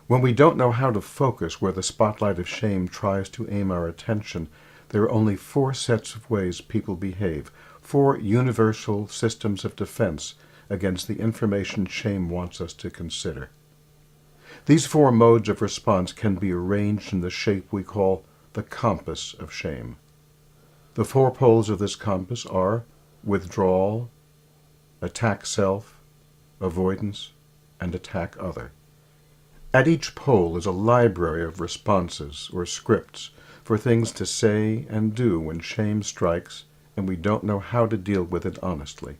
When we don't know how to focus where the spotlight of shame tries to aim our attention, there are only 4 sets of ways people behave, 4 universal systems of defense against the information shame wants us to consider. These 4 modes of response can be arranged in the shape we call the compass of shame. The 4 poles of this compass are withdrawal, attack self, avoidance, and attack other. At each pole is a library of responses or scripts for things to say and do when shame strikes and we don't know how to deal with it honestly.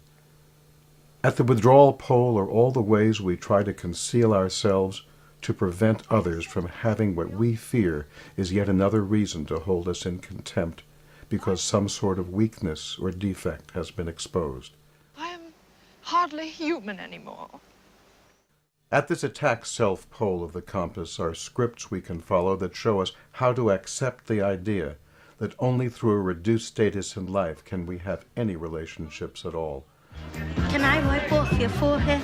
At the withdrawal pole are all the ways we try to conceal ourselves to prevent others from having what we fear is yet another reason to hold us in contempt because some sort of weakness or defect has been exposed. I am hardly human anymore. At this attack self pole of the compass are scripts we can follow that show us how to accept the idea that only through a reduced status in life can we have any relationships at all. Can I wipe off your forehead?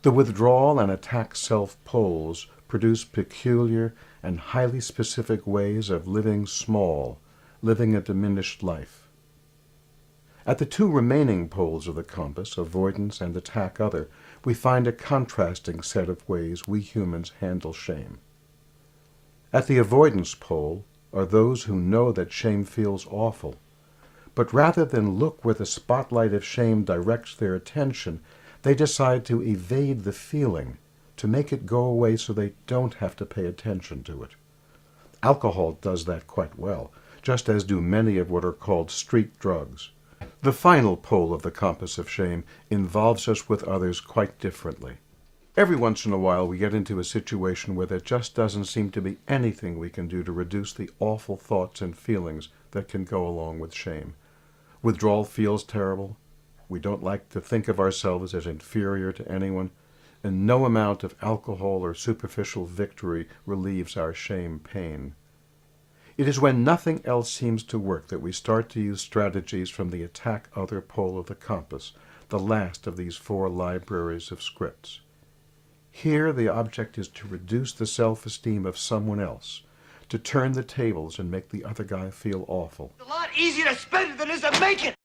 The withdrawal and attack self poles produce peculiar and highly specific ways of living small, living a diminished life. At the 2 remaining poles of the compass, avoidance and attack other, we find a contrasting set of ways we humans handle shame. At the avoidance pole are those who know that shame feels awful, but rather than look where the spotlight of shame directs their attention, they decide to evade the feeling, to make it go away so they don't have to pay attention to it. Alcohol does that quite well, just as do many of what are called street drugs. The final pole of the compass of shame involves us with others quite differently. Every once in a while we get into a situation where there just doesn't seem to be anything we can do to reduce the awful thoughts and feelings that can go along with shame. Withdrawal feels terrible. We don't like to think of ourselves as inferior to anyone, and no amount of alcohol or superficial victory relieves our shame pain. It is when nothing else seems to work that we start to use strategies from the attack other pole of the compass, the last of these 4 libraries of scripts. Here the object is to reduce the self-esteem of someone else, to turn the tables and make the other guy feel awful. It's a lot easier to spend it than it is to make it!